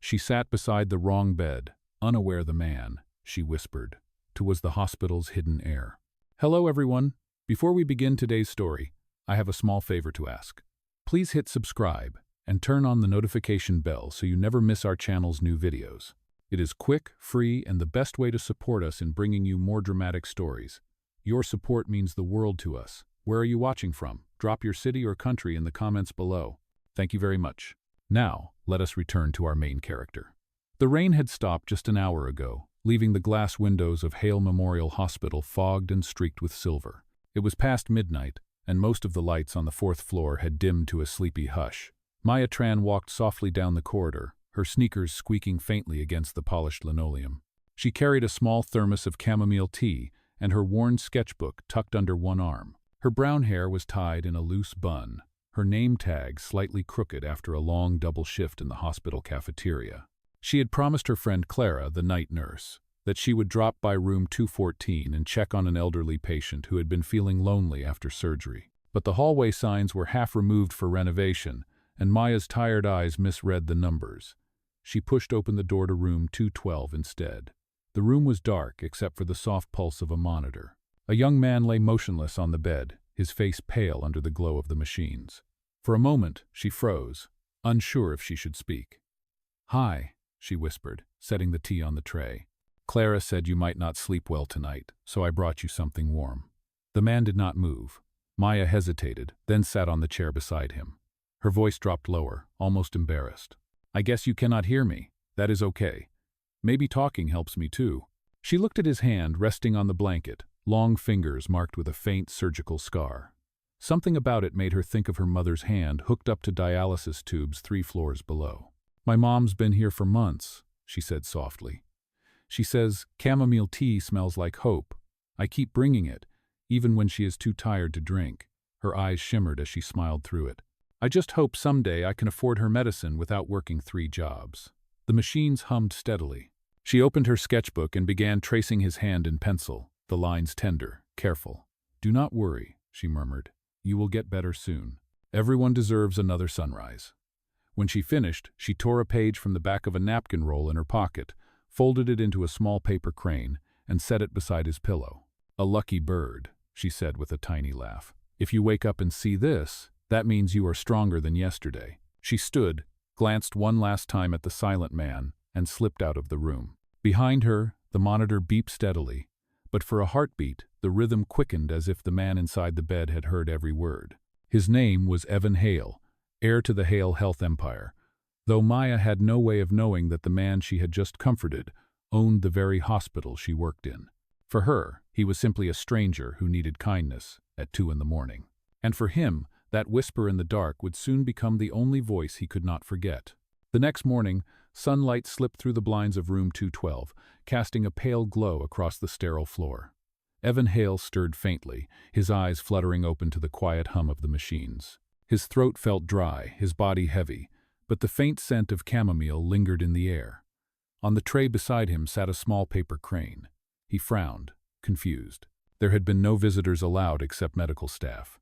She sat beside the wrong bed, unaware the man, she whispered, 'twas the hospital's hidden heir. Hello everyone. Before we begin today's story, I have a small favor to ask. Please hit subscribe and turn on the notification bell so you never miss our channel's new videos. It is quick, free, and the best way to support us in bringing you more dramatic stories. Your support means the world to us. Where are you watching from? Drop your city or country in the comments below. Thank you very much. Now, let us return to our main character. The rain had stopped just an hour ago, leaving the glass windows of Heir Memorial Hospital fogged and streaked with silver. It was past midnight, and most of the lights on the fourth floor had dimmed to a sleepy hush. Maya Tran walked softly down the corridor, her sneakers squeaking faintly against the polished linoleum. She carried a small thermos of chamomile tea and her worn sketchbook tucked under one arm. Her brown hair was tied in a loose bun, her name tag slightly crooked after a long double shift in the hospital cafeteria. She had promised her friend Clara, the night nurse, that she would drop by room 214 and check on an elderly patient who had been feeling lonely after surgery. But the hallway signs were half removed for renovation, and Maya's tired eyes misread the numbers. She pushed open the door to room 212 instead. The room was dark except for the soft pulse of a monitor. A young man lay motionless on the bed, his face pale under the glow of the machines. For a moment, she froze, unsure if she should speak. "Hi," she whispered, setting the tea on the tray. "Clara said you might not sleep well tonight, so I brought you something warm." The man did not move. Maya hesitated, then sat on the chair beside him. Her voice dropped lower, almost embarrassed. "I guess you cannot hear me. That is okay. Maybe talking helps me too." She looked at his hand resting on the blanket, long fingers marked with a faint surgical scar. Something about it made her think of her mother's hand hooked up to dialysis tubes 3 floors below. "My mom's been here for months," she said softly. "She says chamomile tea smells like hope. I keep bringing it, even when she is too tired to drink." Her eyes shimmered as she smiled through it. "I just hope someday I can afford her medicine without working 3 jobs." The machines hummed steadily. She opened her sketchbook and began tracing his hand in pencil, the lines tender, careful. "Do not worry," she murmured. "You will get better soon. Everyone deserves another sunrise." When she finished, she tore a page from the back of a napkin roll in her pocket, folded it into a small paper crane, and set it beside his pillow. "A lucky bird," she said with a tiny laugh. "If you wake up and see this, that means you are stronger than yesterday." She stood, glanced one last time at the silent man, and slipped out of the room. Behind her, the monitor beeped steadily, but for a heartbeat, the rhythm quickened as if the man inside the bed had heard every word. His name was Heir, heir to the Heir health empire, though Maya had no way of knowing that the man she had just comforted owned the very hospital she worked in. For her, he was simply a stranger who needed kindness at 2 in the morning. And for him, that whisper in the dark would soon become the only voice he could not forget. The next morning, sunlight slipped through the blinds of room 212, casting a pale glow across the sterile floor. Heir stirred faintly, his eyes fluttering open to the quiet hum of the machines. His throat felt dry, his body heavy, but the faint scent of chamomile lingered in the air. On the tray beside him sat a small paper crane. He frowned, confused. There had been no visitors allowed except medical staff.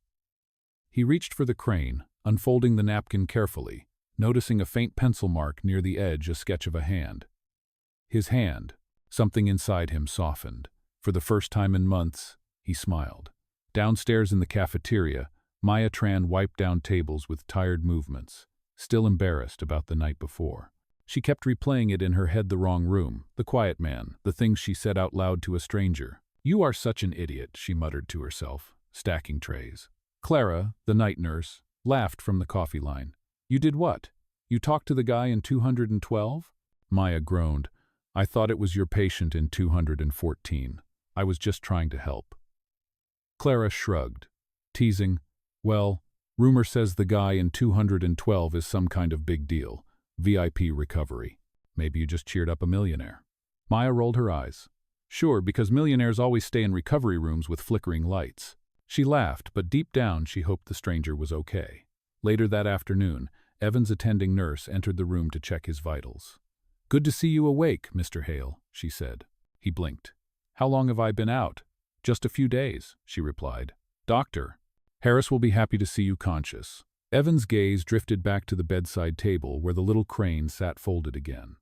He reached for the crane, unfolding the napkin carefully, noticing a faint pencil mark near the edge, a sketch of a hand. His hand, something inside him softened. For the first time in months, he smiled. Downstairs in the cafeteria, Maya Tran wiped down tables with tired movements, still embarrassed about the night before. She kept replaying it in her head, the wrong room, the quiet man, the things she said out loud to a stranger. "You are such an idiot," she muttered to herself, stacking trays. Clara, the night nurse, laughed from the coffee line. "You did what? You talked to the guy in 212? Maya groaned. "I thought it was your patient in 214. I was just trying to help." Clara shrugged, teasing, "Well, rumor says the guy in 212 is some kind of big deal. VIP recovery. Maybe you just cheered up a millionaire." Maya rolled her eyes. "Sure, because millionaires always stay in recovery rooms with flickering lights." She laughed, but deep down she hoped the stranger was okay. Later that afternoon, Evan's attending nurse entered the room to check his vitals. "Good to see you awake, Mr. Heir," she said. He blinked. "How long have I been out?" "Just a few days," she replied. "Doctor, Harris will be happy to see you conscious." Evan's gaze drifted back to the bedside table where the little crane sat folded again.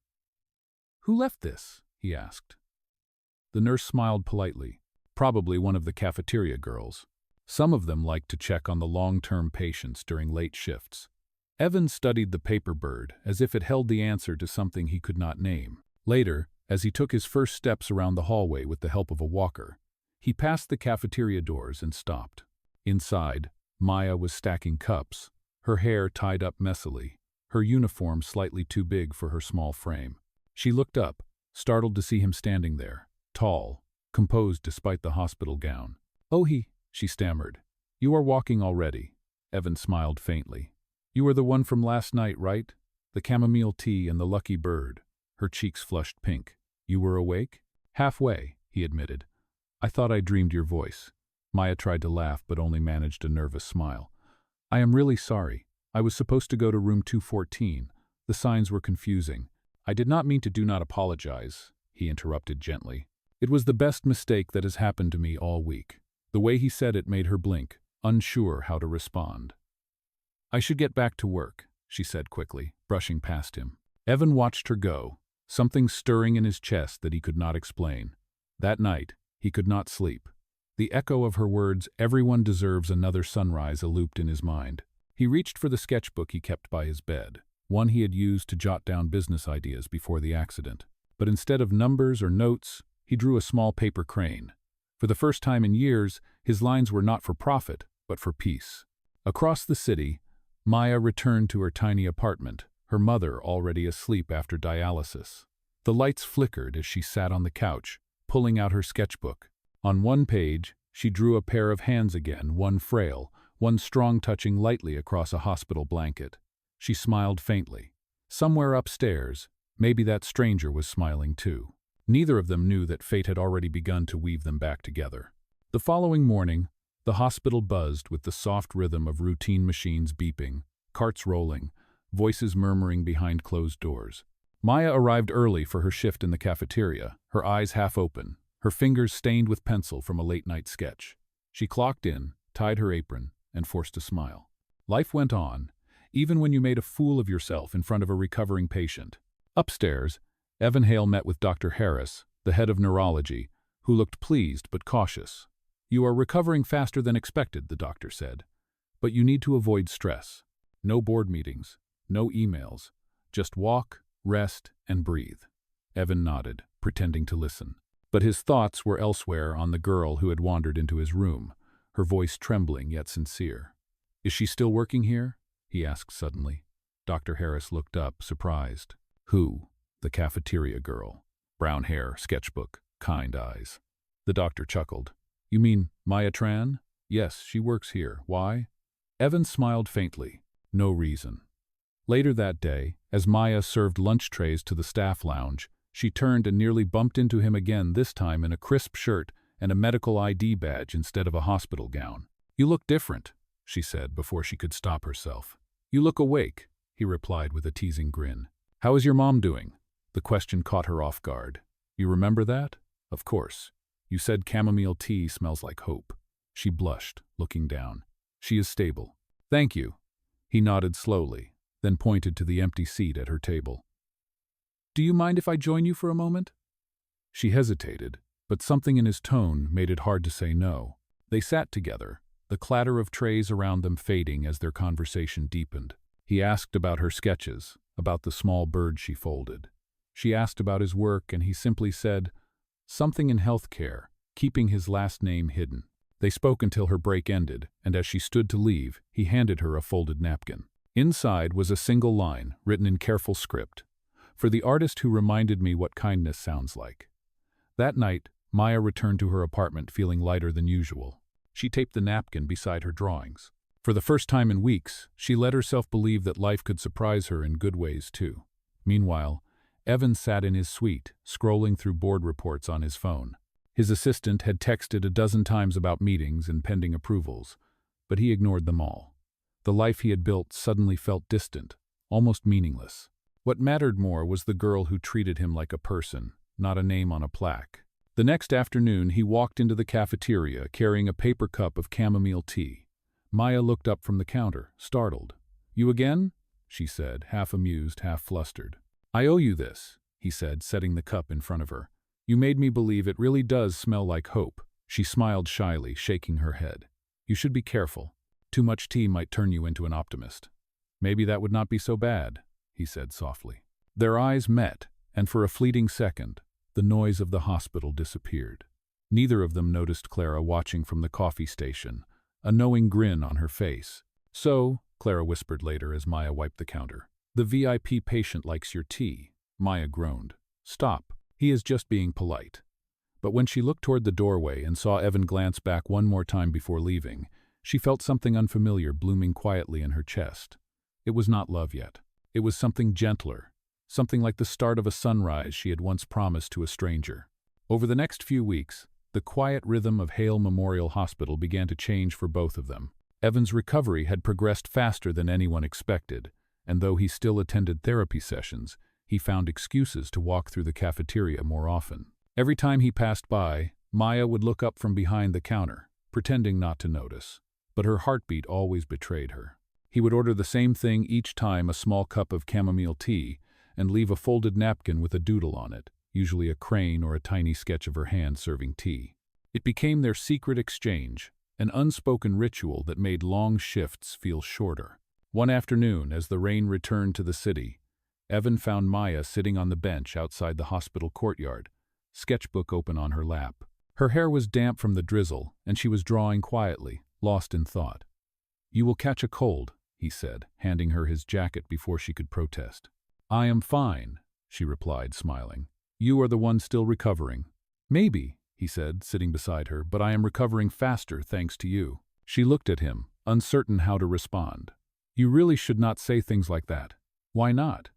"Who left this?" he asked. The nurse smiled politely. "Probably one of the cafeteria girls. Some of them like to check on the long-term patients during late shifts." Evan studied the paper bird as if it held the answer to something he could not name. Later, as he took his first steps around the hallway with the help of a walker, he passed the cafeteria doors and stopped. Inside, Maya was stacking cups, her hair tied up messily, her uniform slightly too big for her small frame. She looked up, startled to see him standing there, tall, composed despite the hospital gown. "Oh, she stammered. "You are walking already." Evan smiled faintly. "You are the one from last night, right? The chamomile tea and the lucky bird." Her cheeks flushed pink. "You were awake?" "Halfway," he admitted. "I thought I dreamed your voice." Maya tried to laugh but only managed a nervous smile. "I am really sorry. I was supposed to go to room 214. The signs were confusing." "I did not mean to do not apologize," he interrupted gently. "It was the best mistake that has happened to me all week." The way he said it made her blink, unsure how to respond. "I should get back to work," she said quickly, brushing past him. Evan watched her go, something stirring in his chest that he could not explain. That night, he could not sleep. The echo of her words, "Everyone deserves another sunrise," looped in his mind. He reached for the sketchbook he kept by his bed, one he had used to jot down business ideas before the accident. But instead of numbers or notes, he drew a small paper crane. For the first time in years, his lines were not for profit, but for peace. Across the city, Maya returned to her tiny apartment, her mother already asleep after dialysis. The lights flickered as she sat on the couch, pulling out her sketchbook. On one page, she drew a pair of hands again, one frail, one strong, touching lightly across a hospital blanket. She smiled faintly. Somewhere upstairs, maybe that stranger was smiling too. Neither of them knew that fate had already begun to weave them back together. The following morning, the hospital buzzed with the soft rhythm of routine machines beeping, carts rolling, voices murmuring behind closed doors. Maya arrived early for her shift in the cafeteria, her eyes half open, her fingers stained with pencil from a late-night sketch. She clocked in, tied her apron, and forced a smile. Life went on, even when you made a fool of yourself in front of a recovering patient. Upstairs, Evan Hale met with Dr. Harris, the head of neurology, who looked pleased but cautious. "You are recovering faster than expected," the doctor said. "But you need to avoid stress. No board meetings, no emails. Just walk, rest, and breathe." Evan nodded, pretending to listen. But his thoughts were elsewhere, on the girl who had wandered into his room, her voice trembling yet sincere. "Is she still working here?" he asked suddenly. Dr. Harris looked up, surprised. "Who?" "The cafeteria girl. Brown hair, sketchbook, kind eyes." The doctor chuckled. "You mean Maya Tran?" "Yes, she works here. Why?" Evan smiled faintly. "No reason." Later that day, as Maya served lunch trays to the staff lounge, she turned and nearly bumped into him again, this time in a crisp shirt and a medical ID badge instead of a hospital gown. "You look different," she said before she could stop herself. "You look awake," he replied with a teasing grin. "How is your mom doing?" The question caught her off guard. "You remember that?" "Of course. You said chamomile tea smells like hope." She blushed, looking down. "She is stable." "Thank you." He nodded slowly, then pointed to the empty seat at her table. "Do you mind if I join you for a moment?" She hesitated, but something in his tone made it hard to say no. They sat together, the clatter of trays around them fading as their conversation deepened. He asked about her sketches, about the small bird she folded. She asked about his work, and he simply said, something in healthcare, keeping his last name hidden. They spoke until her break ended, and as she stood to leave, he handed her a folded napkin. Inside was a single line, written in careful script. "For the artist who reminded me what kindness sounds like." That night, Maya returned to her apartment feeling lighter than usual. She taped the napkin beside her drawings. For the first time in weeks, she let herself believe that life could surprise her in good ways too. Meanwhile, Evan sat in his suite, scrolling through board reports on his phone. His assistant had texted a dozen times about meetings and pending approvals, but he ignored them all. The life he had built suddenly felt distant, almost meaningless. What mattered more was the girl who treated him like a person, not a name on a plaque. The next afternoon, he walked into the cafeteria carrying a paper cup of chamomile tea. Maya looked up from the counter, startled. "You again?" she said, half amused, half flustered. "I owe you this," he said, setting the cup in front of her. "You made me believe it really does smell like hope." She smiled shyly, shaking her head. "You should be careful. Too much tea might turn you into an optimist." "Maybe that would not be so bad," he said softly. Their eyes met, and for a fleeting second, the noise of the hospital disappeared. Neither of them noticed Clara watching from the coffee station, a knowing grin on her face. "So," Clara whispered later as Maya wiped the counter, "the VIP patient likes your tea." Maya groaned. "Stop. He is just being polite." But when she looked toward the doorway and saw Evan glance back one more time before leaving, she felt something unfamiliar blooming quietly in her chest. It was not love yet. It was something gentler, something like the start of a sunrise she had once promised to a stranger. Over the next few weeks, the quiet rhythm of Heir Memorial Hospital began to change for both of them. Evan's recovery had progressed faster than anyone expected, and though he still attended therapy sessions, he found excuses to walk through the cafeteria more often. Every time he passed by, Maya would look up from behind the counter, pretending not to notice. But her heartbeat always betrayed her. He would order the same thing each time, a small cup of chamomile tea, and leave a folded napkin with a doodle on it, usually a crane or a tiny sketch of her hand serving tea. It became their secret exchange, an unspoken ritual that made long shifts feel shorter. One afternoon, as the rain returned to the city, Evan found Maya sitting on the bench outside the hospital courtyard, sketchbook open on her lap. Her hair was damp from the drizzle, and she was drawing quietly, lost in thought. "You will catch a cold," he said, handing her his jacket before she could protest. "I am fine," she replied, smiling. "You are the one still recovering." "Maybe," he said, sitting beside her, "but I am recovering faster thanks to you." She looked at him, uncertain how to respond. "You really should not say things like that." "Why not?"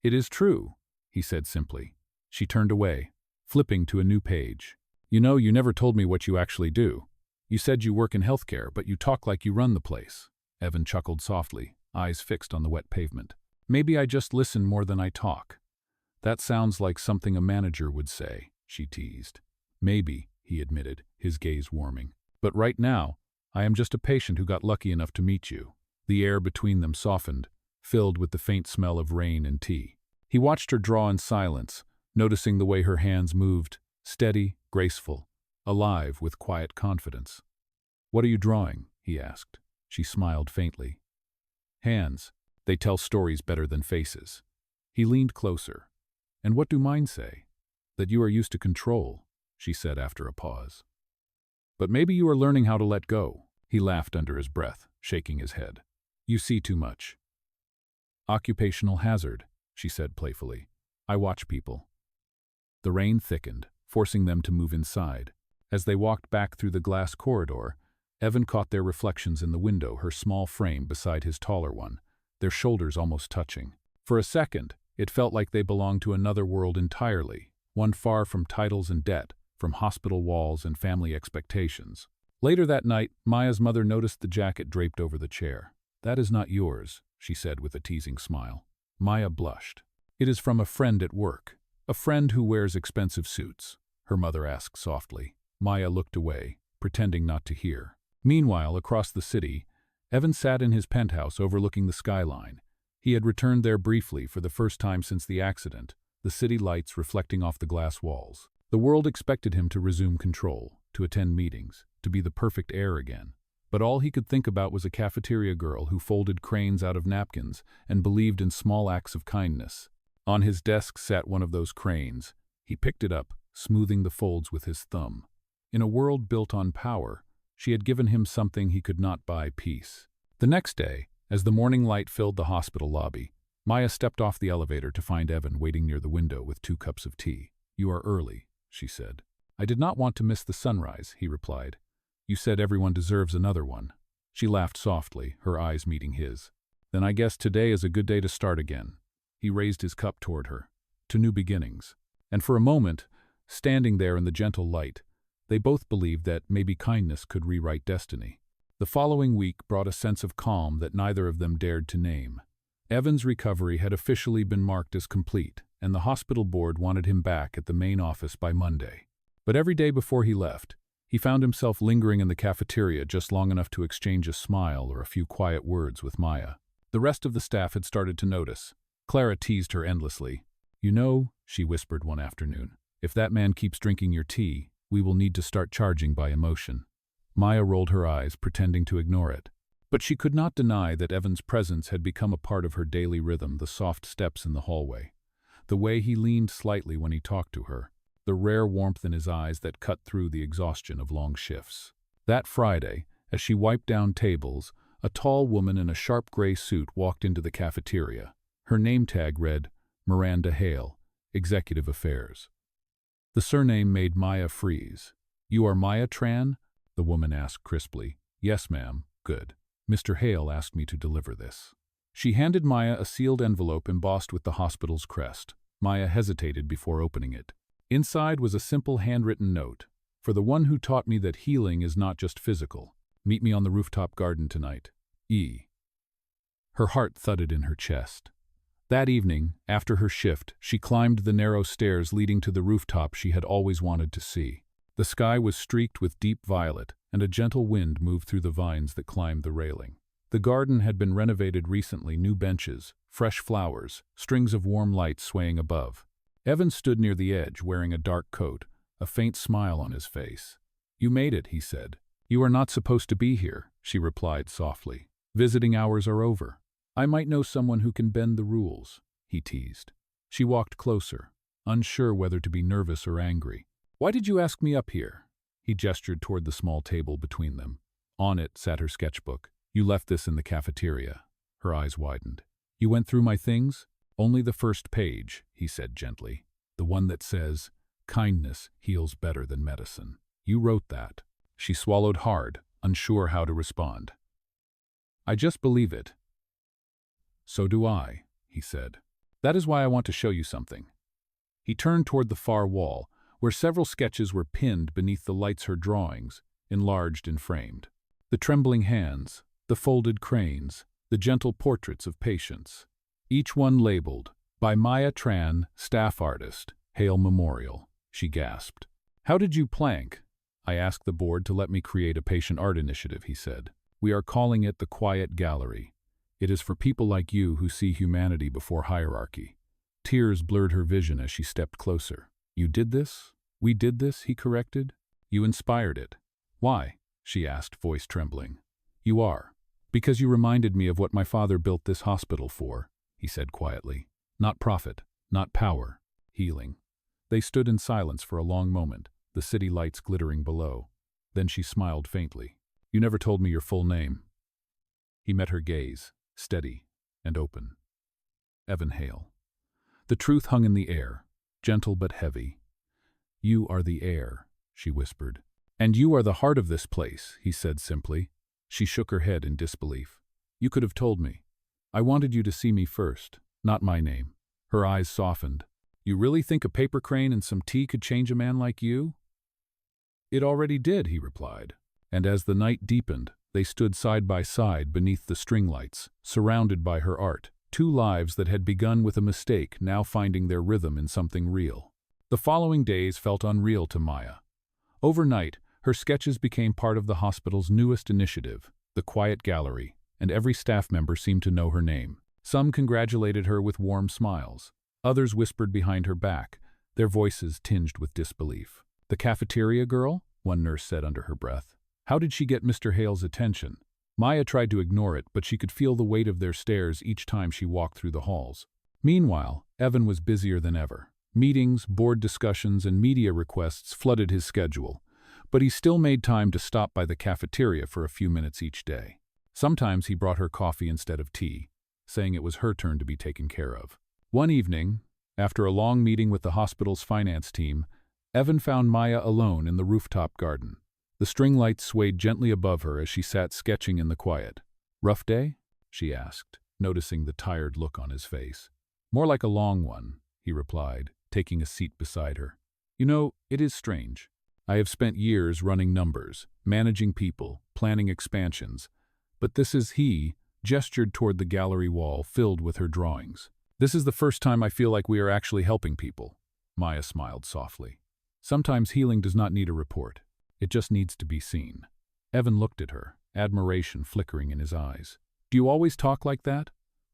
"It is true," he said simply. She turned away, flipping to a new page. "You know, you never told me what you actually do. You said you work in healthcare, but you talk like you run the place." Evan chuckled softly, eyes fixed on the wet pavement. "Maybe I just listen more than I talk." "That sounds like something a manager would say," she teased. "Maybe," he admitted, his gaze warming. "But right now, I am just a patient who got lucky enough to meet you." The air between them softened, filled with the faint smell of rain and tea. He watched her draw in silence, noticing the way her hands moved, steady, graceful, alive with quiet confidence. "What are you drawing?" he asked. She smiled faintly. "Hands. They tell stories better than faces." He leaned closer. "And what do mine say?" "That you are used to control," she said after a pause. "But maybe you are learning how to let go." He laughed under his breath, shaking his head. "You see too much." "Occupational hazard," she said playfully. "I watch people." The rain thickened, forcing them to move inside. As they walked back through the glass corridor, Evan caught their reflections in the window, her small frame beside his taller one, their shoulders almost touching. For a second, it felt like they belonged to another world entirely, one far from titles and debt, from hospital walls and family expectations. Later that night, Maya's mother noticed the jacket draped over the chair. "That is not yours," she said with a teasing smile. Maya blushed. "It is from a friend at work. A friend who wears expensive suits," her mother asked softly. Maya looked away, pretending not to hear. Meanwhile, across the city, Evan sat in his penthouse overlooking the skyline. He had returned there briefly for the first time since the accident, the city lights reflecting off the glass walls. The world expected him to resume control, to attend meetings, to be the perfect heir again. But all he could think about was a cafeteria girl who folded cranes out of napkins and believed in small acts of kindness. On his desk sat one of those cranes. He picked it up, smoothing the folds with his thumb. In a world built on power, she had given him something he could not buy: peace. The next day, as the morning light filled the hospital lobby, Maya stepped off the elevator to find Evan waiting near the window with 2 cups of tea. "You are early," she said. "I did not want to miss the sunrise," he replied. "You said everyone deserves another one." She laughed softly, her eyes meeting his. "Then I guess today is a good day to start again." He raised his cup toward her. "To new beginnings." And for a moment, standing there in the gentle light, they both believed that maybe kindness could rewrite destiny. The following week brought a sense of calm that neither of them dared to name. Evan's recovery had officially been marked as complete, and the hospital board wanted him back at the main office by Monday. But every day before he left, He found himself lingering in the cafeteria just long enough to exchange a smile or a few quiet words with Maya. The rest of the staff had started to notice. Clara teased her endlessly. "You know," she whispered one afternoon, "if that man keeps drinking your tea, we will need to start charging by emotion." Maya rolled her eyes, pretending to ignore it. But she could not deny that Evan's presence had become a part of her daily rhythm, the soft steps in the hallway, the way he leaned slightly when he talked to her, the rare warmth in his eyes that cut through the exhaustion of long shifts. That Friday, as she wiped down tables, a tall woman in a sharp gray suit walked into the cafeteria. Her name tag read, Miranda Hale, Executive Affairs. The surname made Maya freeze. "You are Maya Tran?" the woman asked crisply. "Yes, ma'am." "Good. Mr. Hale asked me to deliver this." She handed Maya a sealed envelope embossed with the hospital's crest. Maya hesitated before opening it. Inside was a simple handwritten note. "For the one who taught me that healing is not just physical. Meet me on the rooftop garden tonight. E." Her heart thudded in her chest. That evening, after her shift, she climbed the narrow stairs leading to the rooftop she had always wanted to see. The sky was streaked with deep violet, and a gentle wind moved through the vines that climbed the railing. The garden had been renovated recently, new benches, fresh flowers, strings of warm light swaying above. Evan stood near the edge, wearing a dark coat, a faint smile on his face. "You made it," he said. "You are not supposed to be here," she replied softly. "Visiting hours are over." "I might know someone who can bend the rules," he teased. She walked closer, unsure whether to be nervous or angry. "Why did you ask me up here?" He gestured toward the small table between them. On it sat her sketchbook. "You left this in the cafeteria." Her eyes widened. "You went through my things?" "Only the first page," he said gently. "The one that says, 'Kindness heals better than medicine.' You wrote that." She swallowed hard, unsure how to respond. "I just believe it." "So do I," he said. "That is why I want to show you something." He turned toward the far wall, where several sketches were pinned beneath the lights, her drawings, enlarged and framed. The trembling hands, the folded cranes, the gentle portraits of patients. Each one labeled, "By Maya Tran, Staff Artist, Hale Memorial." She gasped. "How did you plank?" "I asked the board to let me create a patient art initiative," he said. "We are calling it the Quiet Gallery. It is for people like you who see humanity before hierarchy." Tears blurred her vision as she stepped closer. "You did this?" "We did this," he corrected. "You inspired it." "Why?" she asked, voice trembling. "You are. Because you reminded me of what my father built this hospital for," he said quietly. "Not profit, not power, healing." They stood in silence for a long moment, the city lights glittering below. Then she smiled faintly. "You never told me your full name." He met her gaze, steady and open. Evan Hale. The truth hung in the air, gentle but heavy. "You are the heir," she whispered. "And you are the heart of this place," he said simply. She shook her head in disbelief. "You could have told me. I wanted you to see me first, not my name." Her eyes softened. "You really think a paper crane and some tea could change a man like you?" "It already did," he replied. And as the night deepened, they stood side by side beneath the string lights, surrounded by her art. Two lives that had begun with a mistake, now finding their rhythm in something real. The following days felt unreal to Maya. Overnight, her sketches became part of the hospital's newest initiative, the Quiet Gallery, and every staff member seemed to know her name. Some congratulated her with warm smiles. Others whispered behind her back, their voices tinged with disbelief. "The cafeteria girl?" one nurse said under her breath. "How did she get Mr. Hale's attention?" Maya tried to ignore it, but she could feel the weight of their stares each time she walked through the halls. Meanwhile, Evan was busier than ever. Meetings, board discussions, and media requests flooded his schedule, but he still made time to stop by the cafeteria for a few minutes each day. Sometimes he brought her coffee instead of tea, saying it was her turn to be taken care of. One evening, after a long meeting with the hospital's finance team, Evan found Maya alone in the rooftop garden. The string lights swayed gently above her as she sat sketching in the quiet. "Rough day?" she asked, noticing the tired look on his face. "More like a long one," he replied, taking a seat beside her. "You know, it is strange. I have spent years running numbers, managing people, planning expansions, but this is," he gestured toward the gallery wall filled with her drawings. "This is the first time I feel like we are actually helping people." Maya smiled softly. "Sometimes healing does not need a report. It just needs to be seen. Evan looked at her, admiration flickering in his eyes. Do you always talk like that?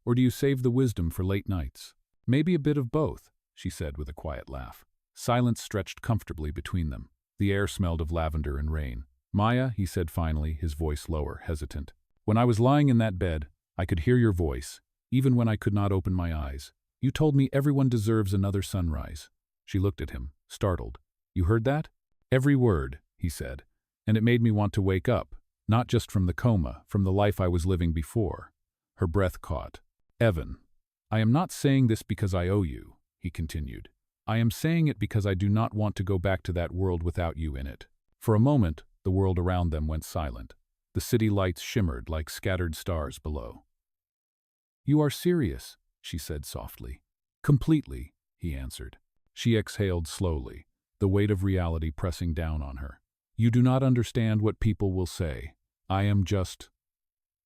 Or do you save the wisdom for late nights? Maybe a bit of both, she said with a quiet laugh. Silence stretched comfortably between them. The air smelled of lavender and rain. Maya, he said finally, his voice lower, hesitant. When I was lying in that bed, I could hear your voice, even when I could not open my eyes. You told me everyone deserves another sunrise. She looked at him, startled. You heard that? Every word, he said, and it made me want to wake up, not just from the coma, from the life I was living before. Her breath caught. Evan, I am not saying this because I owe you, he continued. I am saying it because I do not want to go back to that world without you in it. For a moment, the world around them went silent. The city lights shimmered like scattered stars below. You are serious, she said softly. Completely, he answered. She exhaled slowly, the weight of reality pressing down on her. You do not understand what people will say. I am just...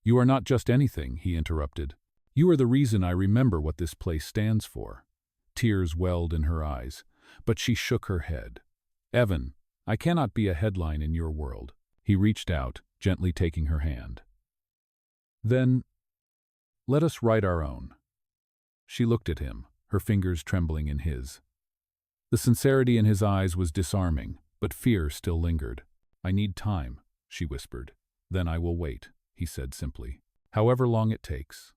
You are not just anything, he interrupted. You are the reason I remember what this place stands for. Tears welled in her eyes, but she shook her head. Evan, I cannot be a headline in your world. He reached out, gently taking her hand. Then, let us write our own. She looked at him, her fingers trembling in his. The sincerity in his eyes was disarming, but fear still lingered. I need time, she whispered. Then I will wait, he said simply. However long it takes.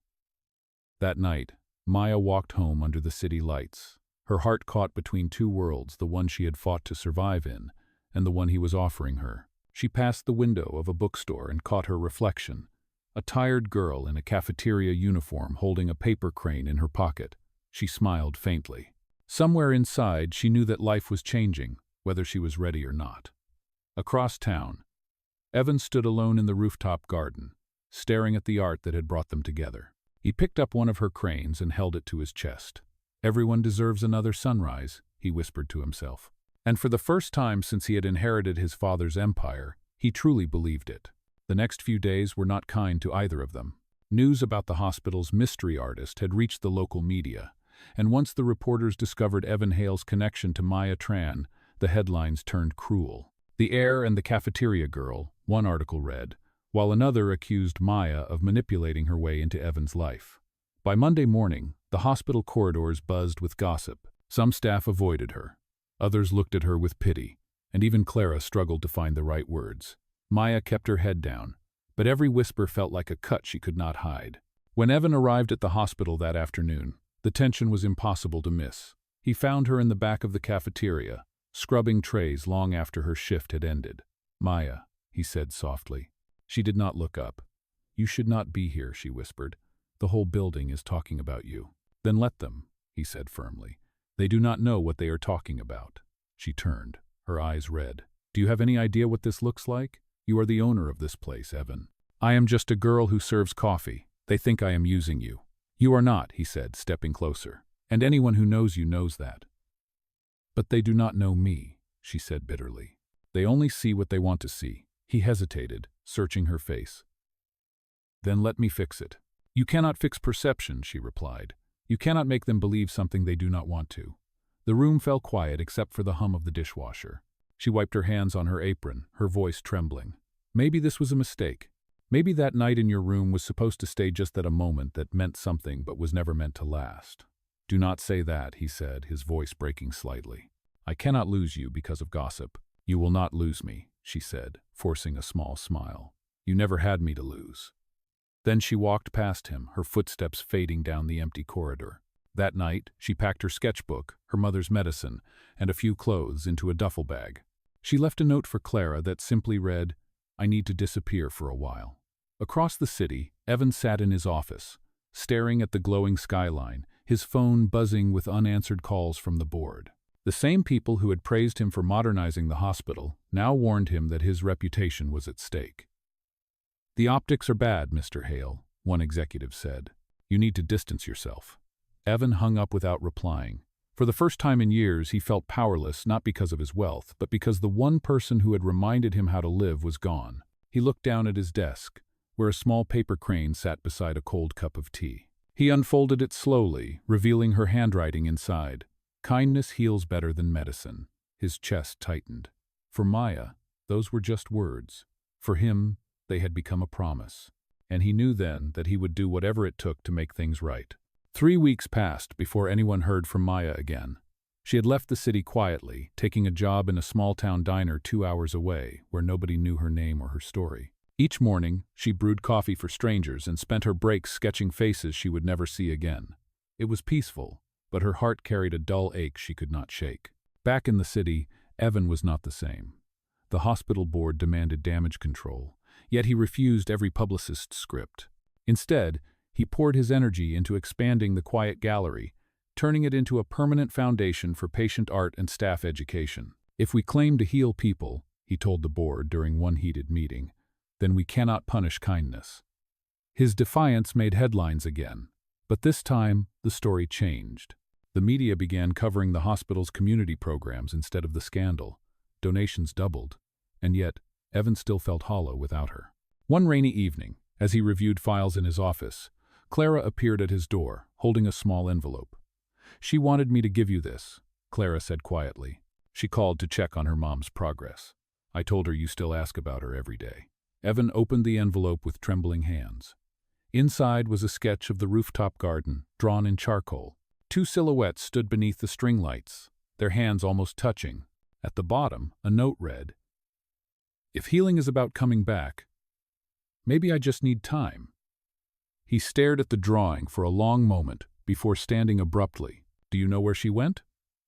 That night, Maya walked home under the city lights, her heart caught between two worlds, the one she had fought to survive in, and the one he was offering her. She passed the window of a bookstore and caught her reflection, a tired girl in a cafeteria uniform holding a paper crane in her pocket. She smiled faintly. Somewhere inside, she knew that life was changing, whether she was ready or not. Across town, Evan stood alone in the rooftop garden, staring at the art that had brought them together. He picked up one of her cranes and held it to his chest. Everyone deserves another sunrise, he whispered to himself. And for the first time since he had inherited his father's empire, he truly believed it. The next few days were not kind to either of them. News about the hospital's mystery artist had reached the local media, and once the reporters discovered Evan Hale's connection to Maya Tran, the headlines turned cruel. The Heir and the cafeteria girl, one article read, while another accused Maya of manipulating her way into Evan's life. By Monday morning, the hospital corridors buzzed with gossip. Some staff avoided her. Others looked at her with pity, and even Clara struggled to find the right words. Maya kept her head down, but every whisper felt like a cut she could not hide. When Evan arrived at the hospital that afternoon, the tension was impossible to miss. He found her in the back of the cafeteria, scrubbing trays long after her shift had ended. Maya, he said softly. She did not look up. You should not be here, she whispered. The whole building is talking about you. Then let them, he said firmly. They do not know what they are talking about. She turned, her eyes red. Do you have any idea what this looks like? You are the owner of this place, Evan. I am just a girl who serves coffee. They think I am using you. You are not, he said, stepping closer. And anyone who knows you knows that. But they do not know me, she said bitterly. They only see what they want to see. He hesitated, searching her face. Then let me fix it. You cannot fix perception, she replied. You cannot make them believe something they do not want to. The room fell quiet except for the hum of the dishwasher. She wiped her hands on her apron, her voice trembling. Maybe this was a mistake. Maybe that night in your room was supposed to stay just at a moment that meant something but was never meant to last. Do not say that, he said, his voice breaking slightly. I cannot lose you because of gossip. You will not lose me, she said, forcing a small smile. You never had me to lose. Then she walked past him, her footsteps fading down the empty corridor. That night, she packed her sketchbook, her mother's medicine, and a few clothes into a duffel bag. She left a note for Clara that simply read, I need to disappear for a while. Across the city, Evan sat in his office, staring at the glowing skyline, his phone buzzing with unanswered calls from the board. The same people who had praised him for modernizing the hospital now warned him that his reputation was at stake. The optics are bad, Mr. Hale, one executive said. You need to distance yourself. Evan hung up without replying. For the first time in years, he felt powerless not because of his wealth, but because the one person who had reminded him how to live was gone. He looked down at his desk, where a small paper crane sat beside a cold cup of tea. He unfolded it slowly, revealing her handwriting inside. Kindness heals better than medicine. His chest tightened. For Maya, Those were just words. For him, they had become a promise. And he knew then that he would do whatever it took to make things right. 3 weeks passed before anyone heard from Maya again. She had left the city quietly, taking a job in a small-town diner 2 hours away, where nobody knew her name or her story. Each morning, she brewed coffee for strangers and spent her breaks sketching faces she would never see again. It was peaceful, but her heart carried a dull ache she could not shake. Back in the city, Evan was not the same. The hospital board demanded damage control, yet he refused every publicist's script. Instead, he poured his energy into expanding the quiet gallery, turning it into a permanent foundation for patient art and staff education. If we claim to heal people, he told the board during one heated meeting, then we cannot punish kindness. His defiance made headlines again, but this time the story changed. The media began covering the hospital's community programs instead of the scandal. Donations doubled, and yet Evan still felt hollow without her. One rainy evening, as he reviewed files in his office, Clara appeared at his door, holding a small envelope. "She wanted me to give you this," Clara said quietly. "She called to check on her mom's progress. I told her you still ask about her every day." Evan opened the envelope with trembling hands. Inside was a sketch of the rooftop garden, drawn in charcoal. 2 silhouettes stood beneath the string lights, their hands almost touching. At the bottom, a note read, "If healing is about coming back, maybe I just need time." He stared at the drawing for a long moment before standing abruptly. "Do you know where she went?"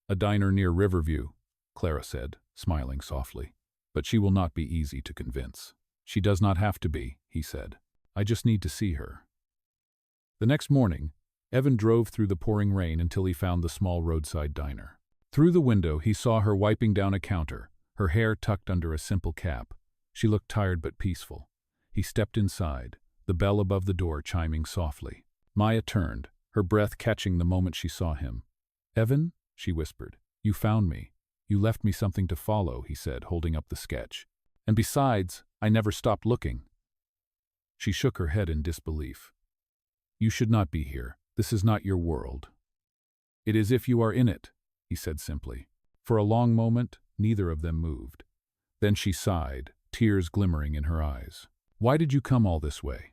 "A diner near Riverview," Clara said, smiling softly. "But she will not be easy to convince." "She does not have to be," he said. "I just need to see her." The next morning, Evan drove through the pouring rain until he found the small roadside diner. Through the window, he saw her wiping down a counter, her hair tucked under a simple cap. She looked tired but peaceful. He stepped inside, the bell above the door chiming softly. Maya turned, her breath catching the moment she saw him. "Evan," she whispered, "you found me. You left me something to follow," he said, holding up the sketch. "And besides, I never stopped looking." She shook her head in disbelief. "You should not be here. This is not your world." "It is if you are in it," he said simply. For a long moment, neither of them moved. Then she sighed, tears glimmering in her eyes. "Why did you come all this way?"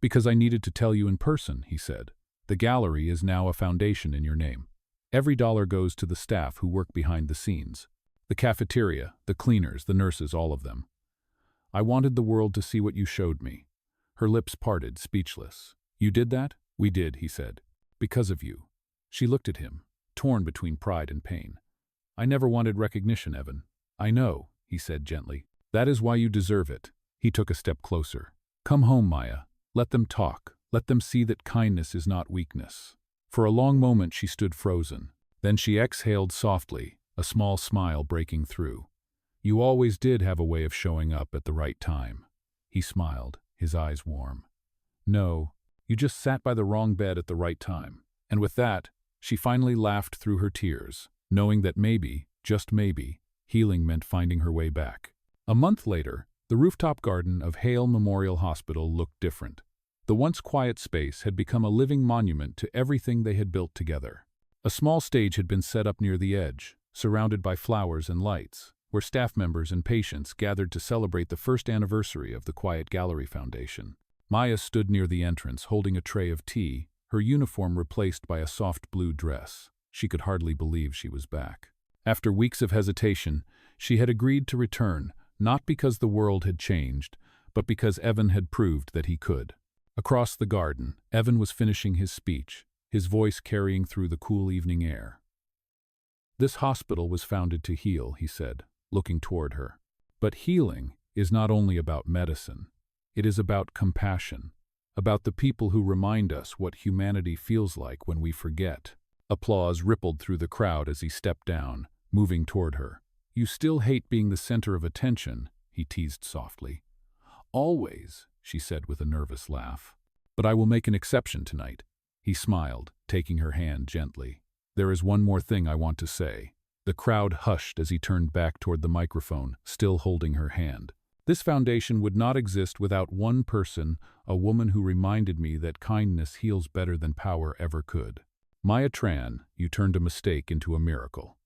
"Because I needed to tell you in person," he said. "The gallery is now a foundation in your name. Every dollar goes to the staff who work behind the scenes. The cafeteria, the cleaners, the nurses, all of them. I wanted the world to see what you showed me." Her lips parted, speechless. "You did that?" "We did," he said. "Because of you." She looked at him, torn between pride and pain. "I never wanted recognition, Evan." "I know," he said gently. "That is why you deserve it." He took a step closer. "Come home, Maya. Let them talk. Let them see that kindness is not weakness." For a long moment she stood frozen. Then she exhaled softly, a small smile breaking through. "You always did have a way of showing up at the right time." He smiled, his eyes warm. "No, you just sat by the wrong bed at the right time." And with that, she finally laughed through her tears, knowing that maybe, just maybe, healing meant finding her way back. A month later, the rooftop garden of Heir Memorial Hospital looked different. The once quiet space had become a living monument to everything they had built together. A small stage had been set up near the edge, surrounded by flowers and lights, where staff members and patients gathered to celebrate the first anniversary of the Quiet Gallery Foundation. Maya stood near the entrance, holding a tray of tea, her uniform replaced by a soft blue dress. She could hardly believe she was back. After weeks of hesitation, she had agreed to return, not because the world had changed, but because Evan had proved that he could. Across the garden, Evan was finishing his speech, his voice carrying through the cool evening air. "This hospital was founded to heal," he said, looking toward her. "But healing is not only about medicine. It is about compassion, about the people who remind us what humanity feels like when we forget." Applause rippled through the crowd as he stepped down, moving toward her. "You still hate being the center of attention," he teased softly. "Always," she said with a nervous laugh. "But I will make an exception tonight." He smiled, taking her hand gently. "There is one more thing I want to say." The crowd hushed as he turned back toward the microphone, still holding her hand. "This foundation would not exist without one person, a woman who reminded me that kindness heals better than power ever could. Maya Tran, you turned a mistake into a miracle."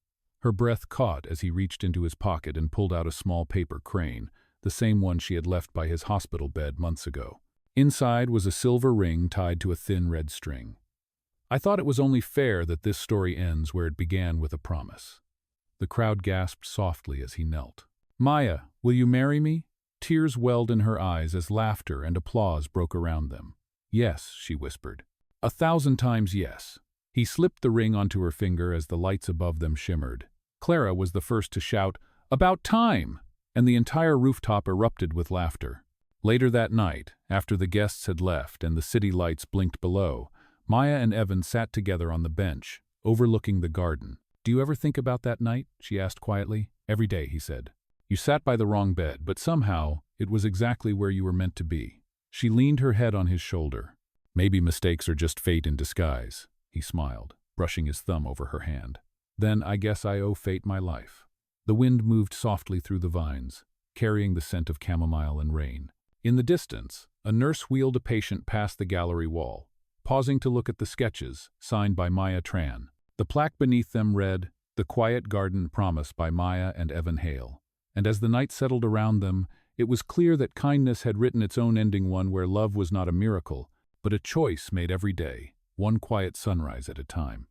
Her breath caught as he reached into his pocket and pulled out a small paper crane, the same one she had left by his hospital bed months ago. Inside was a silver ring tied to a thin red string. I thought it was only fair that this story ends where it began, with a promise. The crowd gasped softly as he knelt. Maya, will you marry me? Tears welled in her eyes as laughter and applause broke around them. Yes, she whispered. 1,000 times yes. He slipped the ring onto her finger as the lights above them shimmered. Clara was the first to shout, "About time!" and the entire rooftop erupted with laughter. Later that night, after the guests had left and the city lights blinked below, Maya and Evan sat together on the bench, overlooking the garden. "Do you ever think about that night?" she asked quietly. "Every day," he said. "You sat by the wrong bed, but somehow it was exactly where you were meant to be." She leaned her head on his shoulder. "Maybe mistakes are just fate in disguise," he smiled, brushing his thumb over her hand. "Then I guess I owe fate my life." The wind moved softly through the vines, carrying the scent of chamomile and rain. In the distance, a nurse wheeled a patient past the gallery wall, pausing to look at the sketches, signed by Maya Tran. The plaque beneath them read, "The Quiet Garden Promise" by Maya and Evan Hale. And as the night settled around them, it was clear that kindness had written its own ending, one where love was not a miracle, but a choice made every day, one quiet sunrise at a time.